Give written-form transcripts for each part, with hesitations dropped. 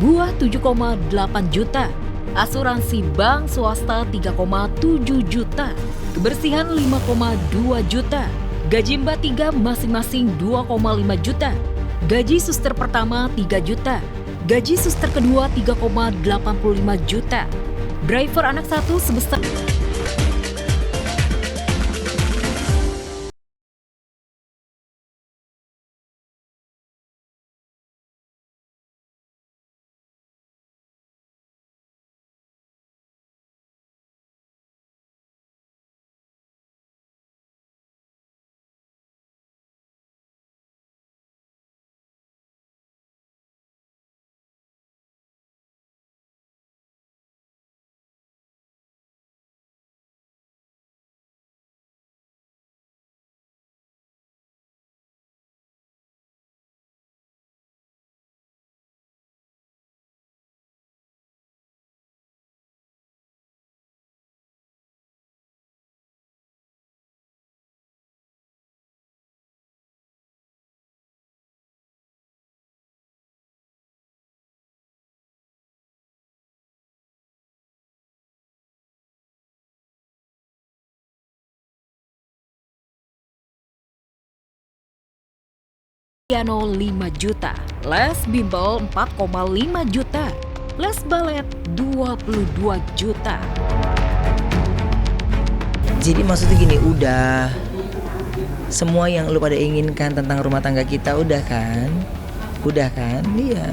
buah 7,8 juta, asuransi bank swasta 3,7 juta, kebersihan 5,2 juta, gaji Mbak 3 masing-masing 2,5 juta, gaji suster pertama 3 juta, gaji suster kedua 3,85 juta, driver anak 1 sebesar piano 5 juta, les bimbel 4,5 juta, les balet 22 juta. Jadi maksudnya gini, udah semua yang lu pada inginkan tentang rumah tangga kita udah kan? Udah kan? Iya.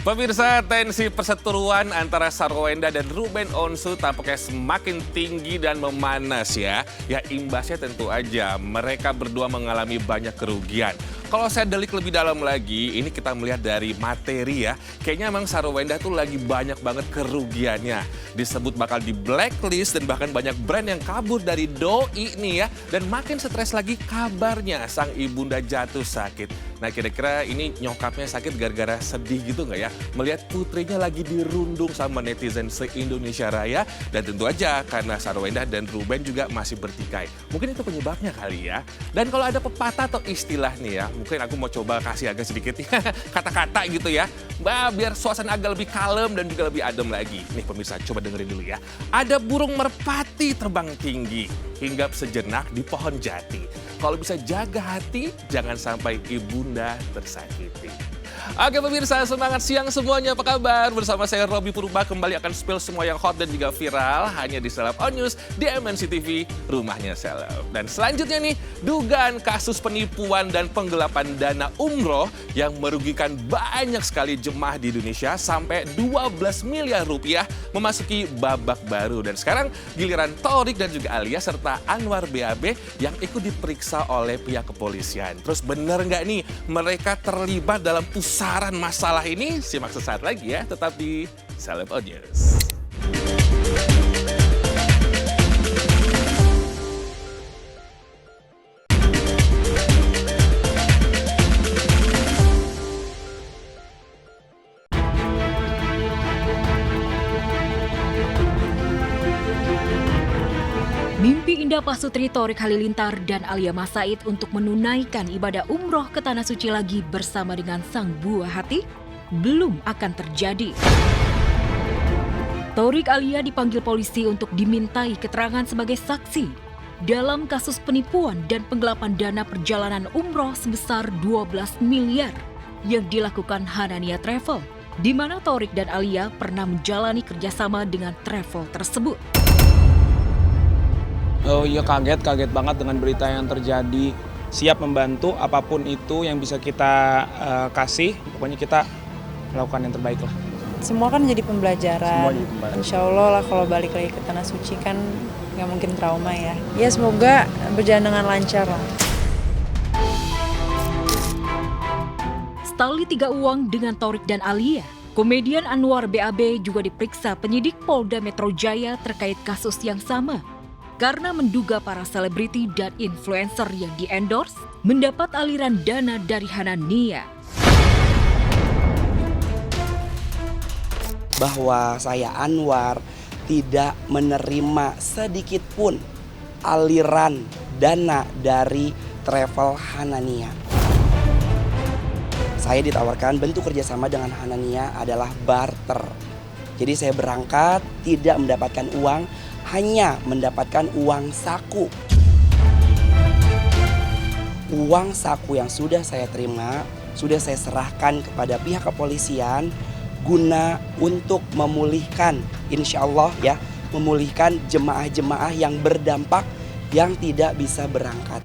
Pemirsa, tensi perseteruan antara Sarwenda dan Ruben Onsu tampaknya semakin tinggi dan memanas ya. Ya imbasnya tentu aja mereka berdua mengalami banyak kerugian. Kalau saya delik lebih dalam lagi, ini kita melihat dari materi ya. Kayaknya emang Sarwenda tuh lagi banyak banget kerugiannya. Disebut bakal di blacklist dan bahkan banyak brand yang kabur dari doi nih ya. Dan makin stres lagi kabarnya sang ibunda jatuh sakit. Nah kira-kira ini nyokapnya sakit gara-gara sedih gitu nggak ya? Melihat putrinya lagi dirundung sama netizen se-Indonesia Raya. Dan tentu aja karena Sarwenda dan Ruben juga masih bertikai. Mungkin itu penyebabnya kali ya. Dan kalau ada pepatah atau istilah nih ya, mungkin aku mau coba kasih agak sedikit kata-kata gitu ya. Biar suasana agak lebih kalem dan juga lebih adem lagi. Nih pemirsa coba dengerin dulu ya. Ada burung merpati terbang tinggi, hinggap sejenak di pohon jati. Kalau bisa jaga hati, jangan sampai ibunda tersakiti. Oke pemirsa, semangat siang semuanya, apa kabar? Bersama saya Robi Purba kembali akan spill semua yang hot dan juga viral hanya di Seleb On News di MNC TV, rumahnya Seleb. Dan selanjutnya nih, dugaan kasus penipuan dan penggelapan dana umroh yang merugikan banyak sekali jemaah di Indonesia sampai 12 miliar rupiah memasuki babak baru. Dan sekarang giliran Thorik dan juga Alia serta Anwar BAB yang ikut diperiksa oleh pihak kepolisian. Terus bener nggak nih mereka terlibat dalam pusaran masalah ini? Simak sesaat lagi ya, tetap di Seleb On News. Mimpi indah Pasutri Thorik Halilintar dan Alia Mas Said untuk menunaikan ibadah umroh ke Tanah Suci lagi bersama dengan sang buah hati belum akan terjadi. Thorik Alia dipanggil polisi untuk dimintai keterangan sebagai saksi dalam kasus penipuan dan penggelapan dana perjalanan umroh sebesar 12 miliar yang dilakukan Hanania Travel, di mana Thorik dan Alia pernah menjalani kerjasama dengan travel tersebut. Oh iya, kaget banget dengan berita yang terjadi. Siap membantu apapun itu yang bisa kita kasih. Pokoknya kita melakukan yang terbaik lah. Semua kan jadi pembelajaran. Insya Allah lah kalau balik lagi ke Tanah Suci kan nggak mungkin trauma ya. Ya semoga berjalan dengan lancar lah. Setali 3 uang dengan Thorik dan Alia. Komedian Anwar BAB juga diperiksa penyidik Polda Metro Jaya terkait kasus yang sama. karena menduga para selebriti dan influencer yang di-endorse mendapat aliran dana dari Hanania. Bahwa saya Anwar tidak menerima sedikit pun aliran dana dari travel Hanania. Saya ditawarkan bentuk kerjasama dengan Hanania adalah barter. Jadi saya berangkat tidak mendapatkan uang, hanya mendapatkan uang saku. Uang saku yang sudah saya terima, sudah saya serahkan kepada pihak kepolisian guna untuk memulihkan, insya Allah ya, memulihkan jemaah-jemaah yang berdampak yang tidak bisa berangkat.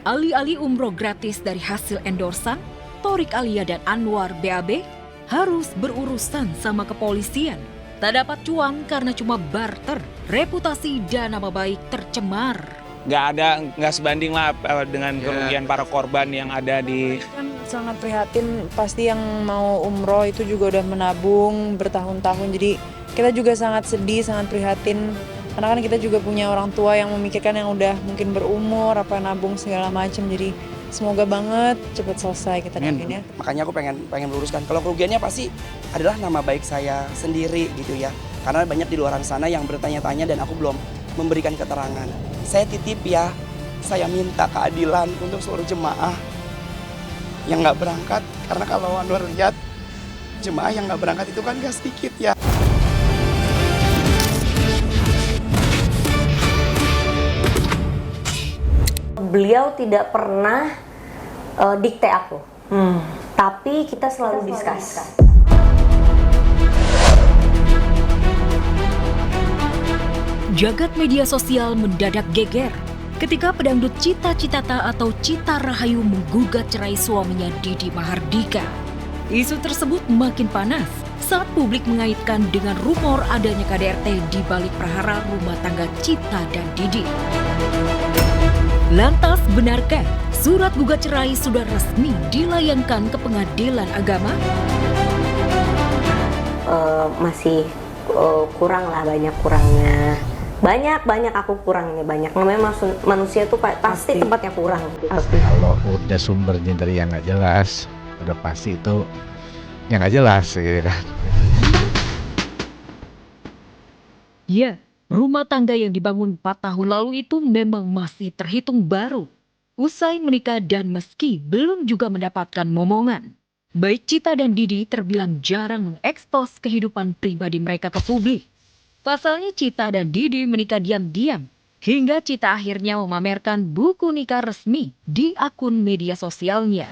Alih-alih umroh gratis dari hasil endorsan, Thorik Alia dan Anwar BAB harus berurusan sama kepolisian. Tak dapat cuan karena cuma barter, reputasi dan nama baik tercemar. Nggak sebanding lah dengan kerugian para korban yang ada di... Kan sangat prihatin, pasti yang mau umroh itu juga udah menabung bertahun-tahun. Jadi kita juga sangat sedih, sangat prihatin. Karena kan kita juga punya orang tua yang memikirkan yang udah mungkin berumur, apa nabung segala macam. Jadi semoga banget cepat selesai kita doain ya. Makanya aku pengen meluruskan. Kalau kerugiannya pasti adalah nama baik saya sendiri gitu ya. Karena banyak di luar sana yang bertanya-tanya dan aku belum memberikan keterangan. Saya titip ya, saya minta keadilan untuk seluruh jemaah yang nggak berangkat. Karena kalau Anwar lihat jemaah yang nggak berangkat itu kan gak sedikit ya. Beliau tidak pernah dikte aku, tapi kita selalu diskus. Jagat media sosial mendadak geger ketika pedangdut Cita Citata atau Cita Rahayu menggugat cerai suaminya Didi Mahardika. Isu tersebut makin panas saat publik mengaitkan dengan rumor adanya KDRT di balik prahara rumah tangga Cita dan Didi. Lantas, benarkah surat gugat cerai sudah resmi dilayangkan ke Pengadilan Agama? Masih kurang lah, banyak kurangnya. Banyak aku kurangnya, banyak. Namanya manusia tuh pasti tempatnya kurang. Kalau udah sumbernya dari yang nggak jelas, udah pasti itu yang nggak jelas gitu kan. Ya, rumah tangga yang dibangun 4 tahun lalu itu memang masih terhitung baru. Usai menikah dan meski belum juga mendapatkan momongan, baik Cita dan Didi terbilang jarang mengekspos kehidupan pribadi mereka ke publik. Pasalnya Cita dan Didi menikah diam-diam, hingga Cita akhirnya memamerkan buku nikah resmi di akun media sosialnya.